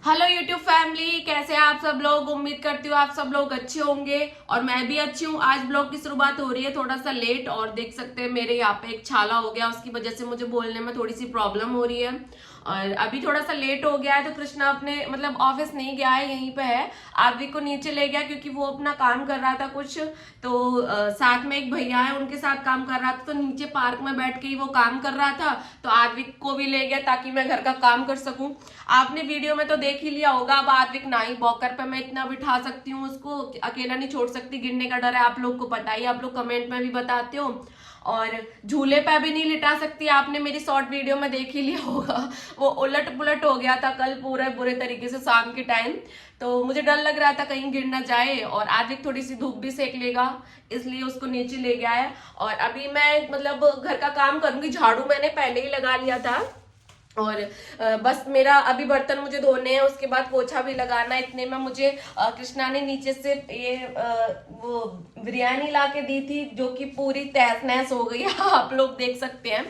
Hello YouTube family, कैसे हैं आप सब लोग। उम्मीद करती हूँ आप सब लोग अच्छे होंगे और मैं भी अच्छी हूँ। आज ब्लॉग की शुरुआत हो रही है थोड़ा सा लेट और देख सकते हैं मेरे यहाँ पे एक छाला हो गया, उसकी वजह से मुझे बोलने में थोड़ी सी प्रॉब्लम हो रही है और अभी थोड़ा सा लेट हो गया है। तो कृष्णा अपने मतलब ऑफिस नहीं गया है, यहीं पे है। आदि को नीचे ले गया क्योंकि वो अपना काम कर रहा था कुछ, तो साथ में एक भैया है उनके साथ काम कर रहा था, तो नीचे पार्क में बैठ के ही वो काम कर रहा था। तो आद्विक को भी ले गया ताकि मैं घर का काम कर सकूं। आपने वीडियो में तो देख ही लिया होगा। अब आद्विक ना ही वॉकर पे मैं इतना बिठा सकती हूँ, उसको अकेला नहीं छोड़ सकती, गिरने का डर है। आप लोग को पता ही, आप लोग कमेंट में भी बताते हो। और झूले पे भी नहीं लिटा सकती, आपने मेरी शॉर्ट वीडियो में देख ही लिया होगा। वो उलट पुलट हो गया था कल पूरे बुरे तरीके से शाम के टाइम। तो मुझे डर लग रहा था कहीं गिर ना जाए, और आद्विक थोड़ी सी धूप भी सेक लेगा, इसलिए उसको नीचे ले गया है। और अभी मैं मतलब घर का काम करूंगी। झाड़ू मैंने पहले ही लगा लिया था और बस मेरा अभी बर्तन मुझे धोने हैं, उसके बाद पोछा भी लगाना है। इतने में मुझे कृष्णा ने नीचे से ये वो बिरयानी ला के दी थी, जो कि पूरी तहस नहस हो गई है। आप लोग देख सकते हैं।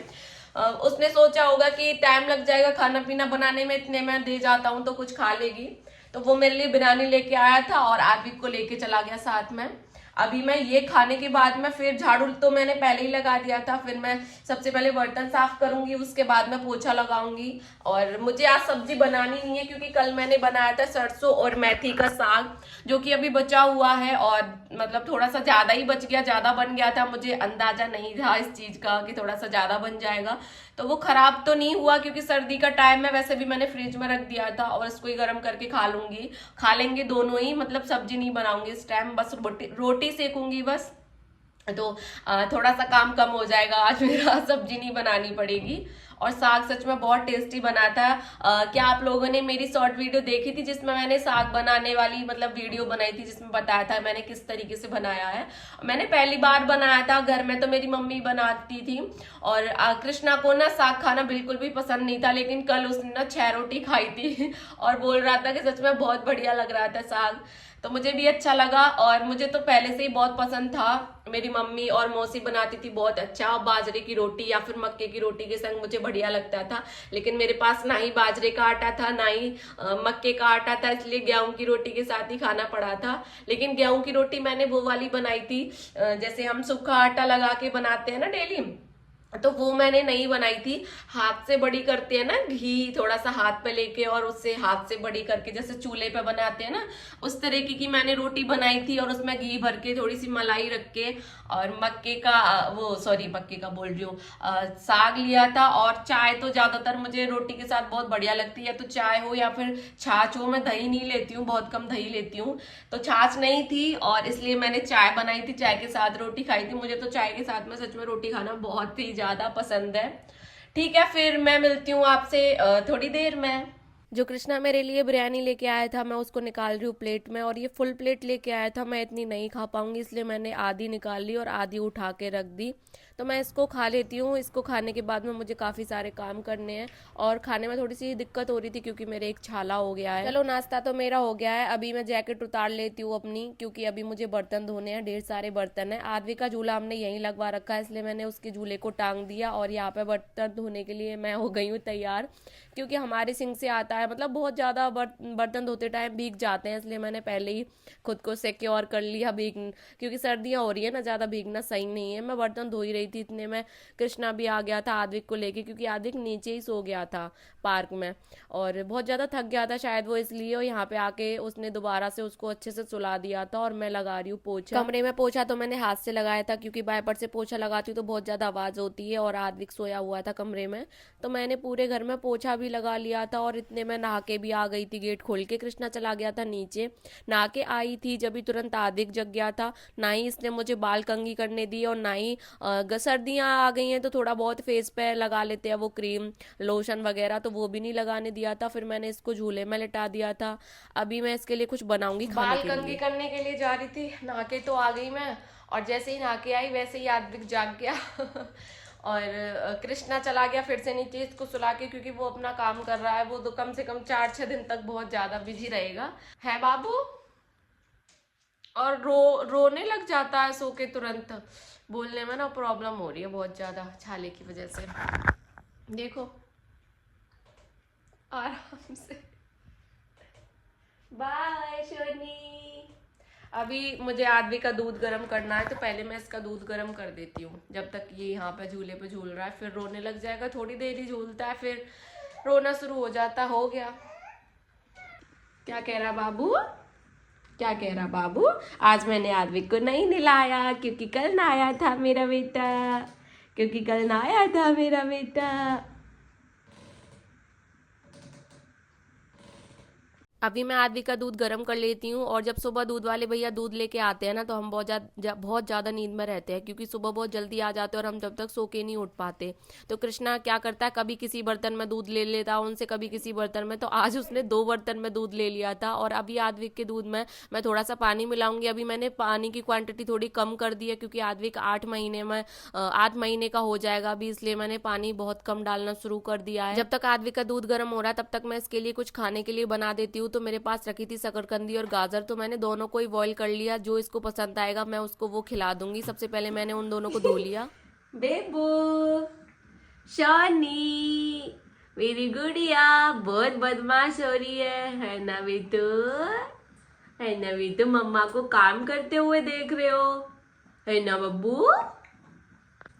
उसने सोचा होगा कि टाइम लग जाएगा खाना पीना बनाने में, इतने में दे जाता हूँ तो कुछ खा लेगी। तो वो मेरे लिए बिरयानी लेके आया था और आबिद को लेके चला गया साथ में। अभी मैं ये खाने के बाद में फिर झाड़ू तो मैंने पहले ही लगा दिया था, फिर मैं सबसे पहले बर्तन साफ करूंगी, उसके बाद में पोछा लगाऊंगी। और मुझे आज सब्जी बनानी नहीं है क्योंकि कल मैंने बनाया था सरसों और मेथी का साग, जो कि अभी बचा हुआ है। और मतलब थोड़ा सा ज्यादा ही बच गया, ज्यादा बन गया था, मुझे अंदाजा नहीं था इस चीज का कि थोड़ा सा ज्यादा बन जाएगा। तो वो खराब तो नहीं हुआ क्योंकि सर्दी का टाइम है, वैसे भी मैंने फ्रिज में रख दिया था, और इसको ही गर्म करके खा लूंगी। खा लेंगे दोनों ही, मतलब सब्जी नहीं बनाऊंगी इस टाइम, बस रोटी रोटी सेकूंगी बस। तो थोड़ा सा काम कम हो जाएगा आज मेरा। सब्जी नहीं बनानी पड़ेगी। और साग सच में बहुत टेस्टी बना था। क्या आप लोगों ने मेरी शॉर्ट वीडियो देखी थी जिसमें मैंने साग बनाने वाली मतलब वीडियो बनाई थी, जिसमें बताया था मैंने किस तरीके से बनाया है। मैंने पहली बार बनाया था घर में, तो मेरी मम्मी बनाती थी। और कृष्णा को ना साग खाना बिल्कुल भी पसंद नहीं था, लेकिन कल उसने ना 6 रोटी खाई थी और बोल रहा था कि सच में बहुत बढ़िया लग रहा था साग। तो मुझे भी अच्छा लगा, और मुझे तो पहले से ही बहुत पसंद था। मेरी मम्मी और मौसी बनाती थी बहुत अच्छा, बाजरे की रोटी या फिर मक्के की रोटी के संग मुझे बढ़िया लगता था। लेकिन मेरे पास ना ही बाजरे का आटा था ना ही मक्के का आटा था, इसलिए गेहूं की रोटी के साथ ही खाना पड़ा था। लेकिन गेहूं की रोटी मैंने वो वाली बनाई थी, जैसे हम सूखा आटा लगा के बनाते हैं ना डेली, तो वो मैंने नहीं बनाई थी। हाथ से बड़ी करते हैं ना, घी थोड़ा सा हाथ पे लेके और उससे हाथ से बड़ी करके, जैसे चूल्हे पे बनाते हैं ना, उस तरीके की मैंने रोटी बनाई थी। और उसमें घी भर के थोड़ी सी मलाई रख के, और मक्के का वो सॉरी मक्के का बोल रही हूँ, साग लिया था। और चाय तो ज्यादातर मुझे रोटी के साथ बहुत बढ़िया लगती है, तो चाय हो या फिर छाछ हो। मैं दही नहीं लेती हूँ, बहुत कम दही लेती हूँ, तो छाछ नहीं थी और इसलिए मैंने चाय बनाई थी, चाय के साथ रोटी खाई थी। मुझे तो चाय के साथ में सच में रोटी खाना बहुत ही ज्यादा पसंद है। ठीक है, फिर मैं मिलती हूँ आपसे थोड़ी देर में। जो कृष्णा मेरे लिए बिरयानी लेके आया था, मैं उसको निकाल रही हूँ प्लेट में, और ये फुल प्लेट लेके आया था। मैं इतनी नहीं खा पाऊंगी, इसलिए मैंने आधी निकाल ली और आधी उठा के रख दी। तो मैं इसको खा लेती हूँ। इसको खाने के बाद में मुझे काफ़ी सारे काम करने हैं, और खाने में थोड़ी सी दिक्कत हो रही थी क्योंकि मेरे एक छाला हो गया है। चलो, नाश्ता तो मेरा हो गया है। अभी मैं जैकेट उतार लेती हूँ अपनी, क्योंकि अभी मुझे बर्तन धोने हैं, ढेर सारे बर्तन हैं। आदि का झूला हमने यहीं लगवा रखा है, इसलिए मैंने उसके झूले को टांग दिया, और यहाँ पे बर्तन धोने के लिए मैं हो गई हूँ तैयार। क्योंकि हमारे सिंक से आता है, मतलब बहुत ज़्यादा बर्तन धोते टाइम भीग जाते हैं, इसलिए मैंने पहले ही खुद को सिक्योर कर लिया भीग, क्योंकि सर्दियाँ हो रही है ना, ज़्यादा भीगना सही नहीं है। मैं बर्तन धो ही रही थी, इतने में कृष्णा भी आ गया था आद्विक को लेके, क्योंकि आद्विक नीचे ही सो गया था पार्क में, और बहुत ज़्यादा थक गया था शायद वो, इसलिए। और यहाँ पे आके उसने दोबारा से उसको अच्छे से सुला दिया था, और मैं लगा रही हूँ पोछा। कमरे में पोछा तो मैंने हाथ से लगाया था, क्योंकि वाइपर से पोछा लगाती हूँ तो बहुत ज़्यादा आवाज़ होती है, और आद्विक सोया हुआ था कमरे में, तो मैंने पूरे घर में पोछा भी लगा लिया था। और इतने में नहा के भी आ गई थी, गेट खोल के कृष्णा चला गया था नीचे। नहा के आई थी जब ही तुरंत आदिक जग गया था। ना ही इसने मुझे बाल कंघी करने दी, और ना ही सर्दियाँ आ गई हैं तो थोड़ा बहुत फेस पे लगा लेते हैं वो क्रीम लोशन वगैरह, तो वो भी नहीं लगाने दिया था। फिर मैंने इसको झूले में लिटा दिया था। अभी मैं इसके लिए कुछ बनाऊंगी खाने बाल के कंघी लिए। करने के लिए जा रही थी, नहा के तो आ गई मैं, और जैसे ही नहा के आई वैसे ही आदिक जाग गया। और कृष्णा चला गया फिर से नीचे इसको सुला के, क्योंकि वो अपना काम कर रहा है। वो तो कम से कम 4-6 दिन तक बहुत ज्यादा बिजी रहेगा, है बाबू। और रोने लग जाता है सो के तुरंत। बोलने में ना प्रॉब्लम हो रही है बहुत ज्यादा छाले की वजह से। देखो, आराम से बाय शोनी। अभी मुझे आदमी का दूध गर्म करना है, तो पहले मैं इसका दूध गर्म कर देती हूँ जब तक ये यहाँ पे झूले पे झूल रहा है। फिर रोने लग जाएगा, थोड़ी देर ही झूलता है फिर रोना शुरू हो जाता। हो गया। क्या कह रहा बाबू? क्या कह रहा बाबू? आज मैंने आद्विक को नहीं नहलाया क्योंकि कल नहाया था मेरा बेटा, क्योंकि कल नहाया था मेरा बेटा। अभी मैं आदि का दूध गर्म कर लेती हूँ, और जब सुबह दूध वाले भैया दूध लेके आते हैं ना, तो हम बहुत ज़्यादा नींद में रहते हैं, क्योंकि सुबह बहुत जल्दी आ जाते हैं और हम जब तक सो के नहीं उठ पाते। तो कृष्णा क्या करता है, कभी किसी बर्तन में दूध ले लेता उनसे, कभी किसी बर्तन में। तो आज उसने 2 बर्तन में दूध ले लिया था। और अभी आद्विक के दूध में मैं थोड़ा सा पानी मिलाऊंगी। अभी मैंने पानी की क्वांटिटी थोड़ी कम कर दी है, क्योंकि आद्विक 8 महीने का हो जाएगा अभी, इसलिए मैंने पानी बहुत कम डालना शुरू कर दिया है। जब तक आद्विक का दूध गर्म हो रहा है, तब तक मैं इसके लिए कुछ खाने के लिए बना देती हूँ। तो मेरे पास रखी थी शकरकंदी और गाजर, तो मैंने दोनों को ही बॉईल कर लिया। जो इसको पसंद आएगा मैं उसको वो खिला दूंगी। सबसे पहले मैंने उन दोनों को धो लिया। बेबू, शॉनी, मेरी गुड़िया बहुत बदमाश हो रही है ना बेटू? है ना बेटू? मम्मा को काम करते हुए देख रहे हो, है ना बब्बू?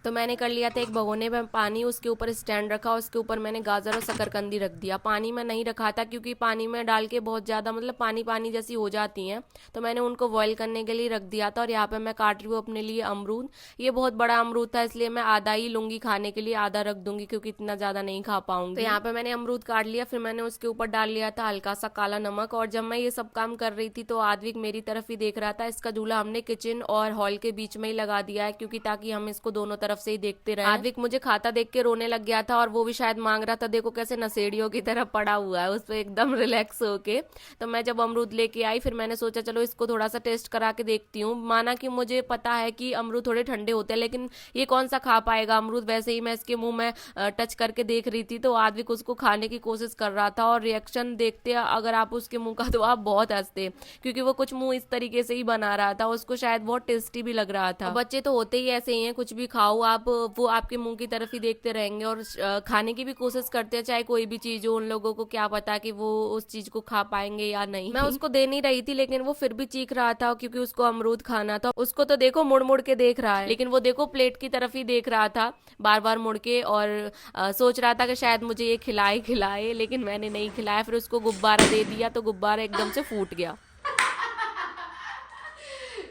तो मैंने कर लिया था एक भगोने में पानी, उसके ऊपर स्टैंड रखा, उसके ऊपर मैंने गाजर और शकरकंदी रख दिया। पानी में नहीं रखा था क्योंकि पानी में डाल के बहुत ज़्यादा मतलब पानी पानी जैसी हो जाती हैं, तो मैंने उनको बॉईल करने के लिए रख दिया था। और यहाँ पे मैं काट रही हूँ अपने लिए अमरूद। ये बहुत बड़ा अमरूद था, इसलिए मैं आधा ही लूंगी खाने के लिए, आधा रख दूंगी क्योंकि इतना ज़्यादा नहीं खा पाऊंगी। तो यहाँ पे मैंने अमरूद काट लिया, फिर मैंने उसके ऊपर डाल लिया था हल्का सा काला नमक। और जब मैं ये सब काम कर रही थी तो आद्विक मेरी तरफ ही देख रहा था। इसका झूला हमने किचन और हॉल के बीच में ही लगा दिया है, क्योंकि ताकि हम इसको दोनों तरफ से ही देखते रहे। आद्विक मुझे खाता देख के रोने लग गया था, और वो भी शायद मांग रहा था। देखो कैसे नशेड़ियों की तरह पड़ा हुआ है उस पर एकदम रिलैक्स होके। तो मैं जब अमरूद लेके आई, फिर मैंने सोचा चलो इसको थोड़ा सा टेस्ट करा के देखती हूँ। माना कि मुझे पता है कि अमरूद थोड़े ठंडे होते हैं, लेकिन ये कौन सा खा पाएगा अमरूद। वैसे ही मैं इसके मुंह में टच करके देख रही थी, तो आद्विक उसको खाने की कोशिश कर रहा था। और रिएक्शन देखते अगर आप उसके मुंह का, तो आप बहुत हंसते, क्योंकि वो कुछ मुंह इस तरीके से ही बना रहा था। उसको शायद बहुत टेस्टी भी लग रहा था। बच्चे तो होते ही ऐसे ही हैं, कुछ भी खाओ आप, वो आपके मुंह की तरफ ही देखते रहेंगे और खाने की भी कोशिश करते हैं, चाहे कोई भी चीज हो। उन लोगों को क्या पता कि वो उस चीज को खा पाएंगे या नहीं। मैं उसको दे नहीं रही थी, लेकिन वो फिर भी चीख रहा था, क्योंकि उसको अमरूद खाना था। उसको तो देखो मुड़ मुड़ के देख रहा है, लेकिन वो देखो प्लेट की तरफ ही देख रहा था बार बार मुड़ के, और सोच रहा था कि शायद मुझे ये खिलाए खिलाए, लेकिन मैंने नहीं खिलाया। फिर उसको गुब्बारा दे दिया, तो गुब्बारा एकदम से फूट गया।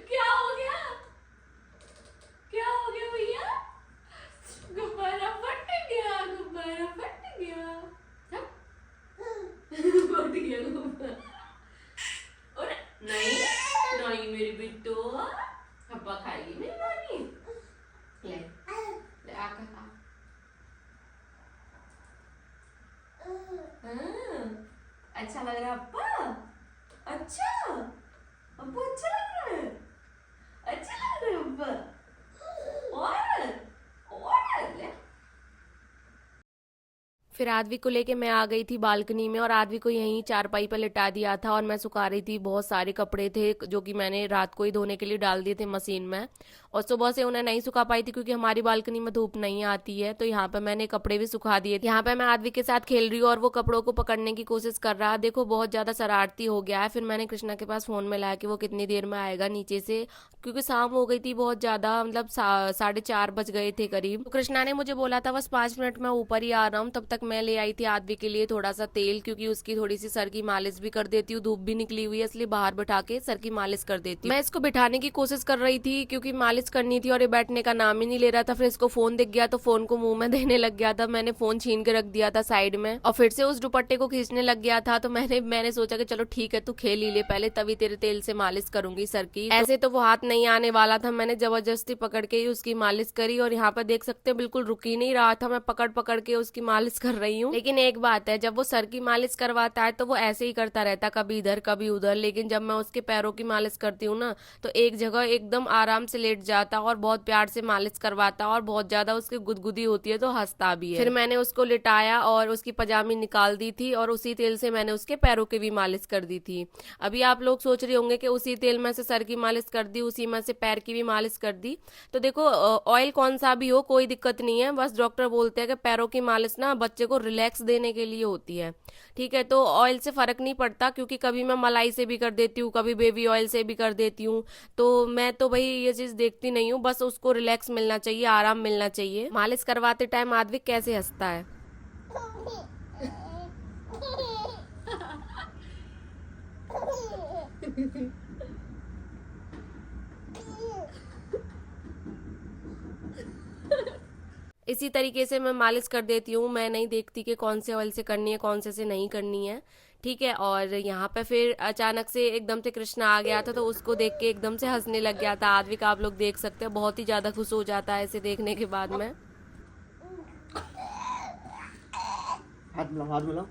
क्या हो गया? क्या हो गया भैया? गुब्बारा फट गया, गुब्बारा फट गया। फट गया गुब्बारा। और नहीं नहीं मेरी बिट्टू, हब्बा खाएगी मेरी नानी। ले ले आकर खा। अच्छा लग रहा है अब्बा? अच्छा अब्बा, अच्छा लग रहा है, अच्छा लग रहा है अब्बा। और ले। फिर आद्विक को लेके मैं आ गई थी बालकनी में, और आद्विक को यहीं चारपाई पर लिटा दिया था, और मैं सुखा रही थी। बहुत सारे कपड़े थे जो कि मैंने रात को ही धोने के लिए डाल दिए थे मशीन में, और सुबह से उन्हें नहीं सुखा पाई थी क्योंकि हमारी बालकनी में धूप नहीं आती है। तो यहाँ पे मैंने कपड़े भी सुखा दिए थे। यहाँ पे मैं आद्विक के साथ खेल रही हूँ, और वो कपड़ों को पकड़ने की कोशिश कर रहा है। देखो बहुत ज्यादा शरारती हो गया है। फिर मैंने कृष्णा के पास फोन में लाया कि वो कितनी देर में आएगा नीचे से, क्योंकि शाम हो गई थी बहुत ज्यादा, मतलब 4:30 बज गए थे करीब। तो कृष्णा ने मुझे बोला था बस 5 मिनट में ऊपर ही आ रहा हूँ। तब तक मैं ले आई थी आद्विक के लिए थोड़ा सा तेल, क्योंकि उसकी थोड़ी सी सर की मालिश भी कर देती हूँ। धूप भी निकली हुई है, इसलिए बाहर बैठा के सर की मालिश कर देती हूँ। मैं इसको बिठाने की कोशिश कर रही थी क्योंकि मालिश करनी थी, और ये बैठने का नाम ही नहीं ले रहा था। फिर इसको फोन दिख गया, तो फोन को मुंह में देने लग गया था। मैंने फोन छीन के रख दिया था साइड में, और फिर से उस दुपट्टे को खींचने लग गया था। तो मैंने सोचा कि चलो ठीक है, तू खेल ही ले पहले, तभी तेरे तेल से मालिश करूंगी सर की। ऐसे तो वो हाथ नहीं आने वाला था, मैंने जबरदस्ती पकड़ के ही उसकी मालिश करी। और यहाँ पर देख सकते हो बिल्कुल रुक ही नहीं रहा था, मैं पकड़ पकड़ के उसकी मालिश कर रही हूँ। लेकिन एक बात है, जब वो सर की मालिश करवाता है तो वो ऐसे ही करता रहता, कभी इधर कभी उधर। लेकिन जब मैं उसके पैरों की मालिश करती हूँ ना, तो एक जगह एकदम आराम से लेट जाता और बहुत प्यार से मालिश करवाता, और बहुत ज्यादा उसकी गुदगुदी होती है तो हंसता भी है। फिर मैंने उसको लिटाया और उसकी पजामी निकाल दी थी, और उसी तेल से मैंने उसके पैरों की भी मालिश कर दी थी। अभी आप लोग सोच रहे होंगे कि उसी तेल में से सर की मालिश कर दी, उसी में से पैर की भी मालिश कर दी। तो देखो ऑयल कौन सा भी हो कोई दिक्कत नहीं है, बस डॉक्टर बोलते हैं कि पैरों की मालिश ना बच्चे बच्चे को रिलैक्स देने के लिए होती है, ठीक है। तो ऑयल से फर्क नहीं पड़ता, क्योंकि कभी मैं मलाई से भी कर देती हूँ, कभी बेबी ऑयल से भी कर देती हूँ। तो मैं तो भाई ये चीज देखती नहीं हूँ, बस उसको रिलैक्स मिलना चाहिए, आराम मिलना चाहिए। मालिश करवाते टाइम आद्विक कैसे हंसता है। इसी तरीके से मैं मालिश कर देती हूँ, मैं नहीं देखती कि कौन से ऑयल से करनी है, कौन से नहीं करनी है, ठीक है। और यहाँ पे फिर अचानक से एकदम से कृष्णा आ गया था, तो उसको देख के एकदम से हंसने लग गया था आद्विक। आप लोग देख सकते हैं, बहुत ही ज्यादा खुश हो जाता है इसे देखने के बाद में। हाथ मिलाओ, हाथ मिलाओ।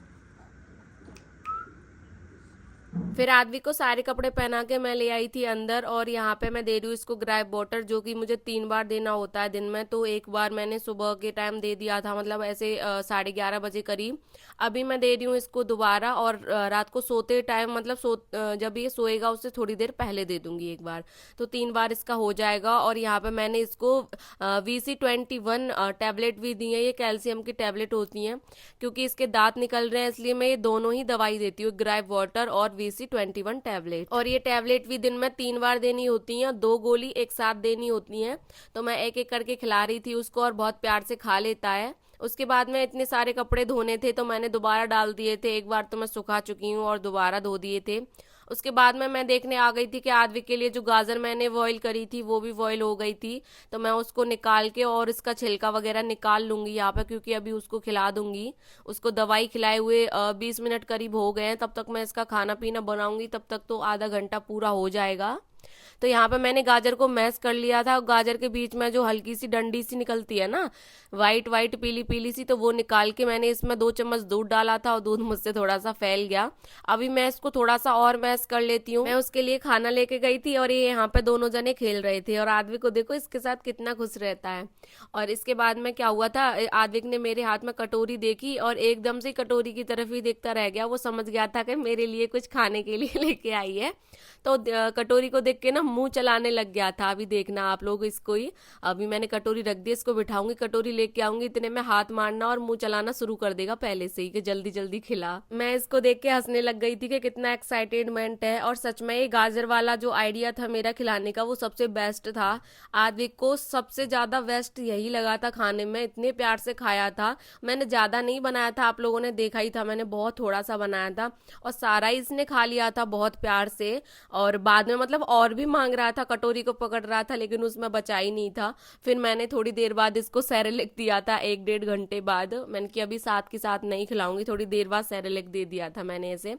फिर आद्विक को सारे कपड़े पहना के मैं ले आई थी अंदर, और यहाँ पे मैं दे रही हूँ इसको ग्राइप वाटर, जो कि मुझे 3 बार देना होता है दिन में। तो एक बार मैंने सुबह के टाइम दे दिया था, मतलब ऐसे 11:30 बजे करीब। अभी मैं दे रही हूँ इसको दोबारा, और रात को सोते टाइम, मतलब जब ये सोएगा उससे थोड़ी देर पहले दे दूंगी एक बार, तो 3 बार इसका हो जाएगा। और यहाँ पे मैंने इसको VC21 टैबलेट भी दी है, ये कैल्शियम की टैबलेट होती हैं। क्योंकि इसके दांत निकल रहे हैं, इसलिए मैं ये दोनों ही दवाई देती हूँ, ग्राइप वाटर और VC21 टैबलेट। और ये टैबलेट भी दिन में 3 बार देनी होती है, 2 गोली एक साथ देनी होती है। तो मैं एक एक करके खिला रही थी उसको, और बहुत प्यार से खा लेता है। उसके बाद में इतने सारे कपड़े धोने थे, तो मैंने दोबारा डाल दिए थे, एक बार तो मैं सुखा चुकी हूँ और दोबारा धो दिए थे। उसके बाद में मैं देखने आ गई थी कि आद्विक के लिए जो गाजर मैंने बॉईल करी थी वो भी बॉईल हो गई थी। तो मैं उसको निकाल के और इसका छिलका वगैरह निकाल लूंगी यहाँ पे, क्योंकि अभी उसको खिला दूंगी। उसको दवाई खिलाए हुए 20 मिनट करीब हो गए हैं, तब तक मैं इसका खाना पीना बनाऊंगी, तब तक तो आधा घंटा पूरा हो जाएगा। तो यहाँ पे मैंने गाजर को मैश कर लिया था। गाजर के बीच में जो हल्की सी डंडी सी निकलती है ना, वाइट वाइट पीली पीली सी, तो वो निकाल के मैंने इसमें 2 चम्मच दूध डाला था, और दूध मुझसे थोड़ा सा फैल गया। अभी मैं इसको थोड़ा सा और मैश कर लेती हूँ। मैं उसके लिए खाना लेके गई थी, और ये यहाँ पे दोनों जने खेल रहे थे, और आद्विक को देखो इसके साथ कितना खुश रहता है। और इसके बाद में क्या हुआ था, आद्विक ने मेरे हाथ में कटोरी देखी, और एकदम से कटोरी की तरफ ही देखता रह गया। वो समझ गया था कि मेरे लिए कुछ खाने के लिए लेके आई है, तो कटोरी को देख के ना मुंह चलाने लग गया था। अभी देखना आप लोग इसको ही, अभी मैंने कटोरी रख दी, इसको बिठाऊंगी, कटोरी लेके आऊंगी, इतने में हाथ मारना और मुंह चलाना शुरू कर देगा पहले से ही कि जल्दी जल्दी खिला। मैं इसको देख के हंसने लग गई थी कि कितना एक्साइटेडमेंट है। और सच में ये गाजर वाला जो आइडिया था मेरा खिलाने का, वो सबसे बेस्ट था। आद्विक को सबसे ज्यादा बेस्ट यही लगा था खाने में, इतने प्यार से खाया था। मैंने ज्यादा नहीं बनाया था, आप लोगों ने देखा ही था, मैंने बहुत थोड़ा सा बनाया था, और सारा ही इसने खा लिया था बहुत प्यार से। और बाद में मतलब और भी मांग रहा था, कटोरी को पकड़ रहा था, लेकिन उसमें बचा ही नहीं था। फिर मैंने थोड़ी देर बाद इसको सेरेलेक दिया था, 1-1.5 घंटे बाद। मैंने कि अभी साथ के साथ नहीं खिलाऊंगी, थोड़ी देर बाद सेरेलेक दे दिया था मैंने इसे।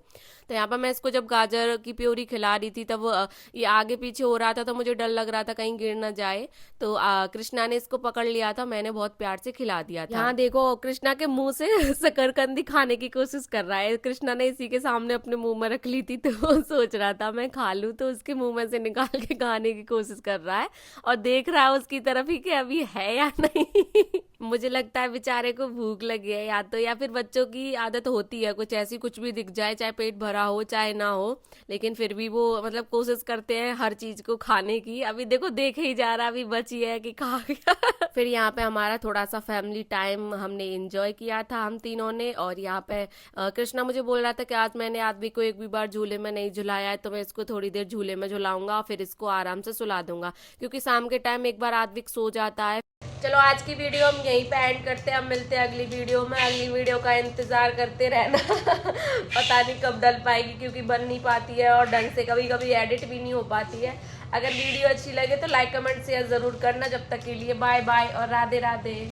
तो यहाँ पर मैं इसको जब गाजर की प्योरी खिला रही थी, तब ये आगे पीछे हो रहा था, तो मुझे डर लग रहा था कहीं गिर ना जाए। तो कृष्णा ने इसको पकड़ लिया था, मैंने बहुत प्यार से खिला दिया था। यहाँ देखो कृष्णा के मुंह से शकरकंदी खाने की कोशिश कर रहा है। कृष्णा ने इसी के सामने अपने मुंह में रख ली थी, तो वो सोच रहा था मैं खा लूं, तो उसके मुंह में से निकाल के खाने की कोशिश कर रहा है, और देख रहा है उसकी तरफ ही कि अभी है या नहीं। मुझे लगता है बेचारे को भूख लगी है या तो, या फिर बच्चों की आदत होती है कुछ ऐसी, कुछ भी दिख जाए, चाहे पेट भरा हो चाहे ना हो, लेकिन फिर भी वो मतलब कोशिश करते हैं हर चीज को खाने की। अभी देखो देखे ही जा रहा, अभी बची है कि खा गया। फिर यहाँ पे हमारा थोड़ा सा फैमिली टाइम हमने एंजॉय किया था हम तीनों ने। और यहाँ पे कृष्णा मुझे बोल रहा था कि आज मैंने आदमी को एक भी बार झूले में नहीं झुलाया है, तो मैं इसको थोड़ी देर झूले में झुलाऊंगा, फिर इसको आराम से सुला दूंगा, क्योंकि शाम के टाइम एक बार आदमी सो जाता है। चलो आज की वीडियो हम यहीं पे एंड करते हैं, हम मिलते हैं अगली वीडियो में। अगली वीडियो का इंतजार करते रहना। पता नहीं कब डल पाएगी, क्योंकि बन नहीं पाती है और ढंग से, कभी कभी एडिट भी नहीं हो पाती है। अगर वीडियो अच्छी लगे तो लाइक कमेंट शेयर जरूर करना। जब तक के लिए बाय बाय और राधे राधे।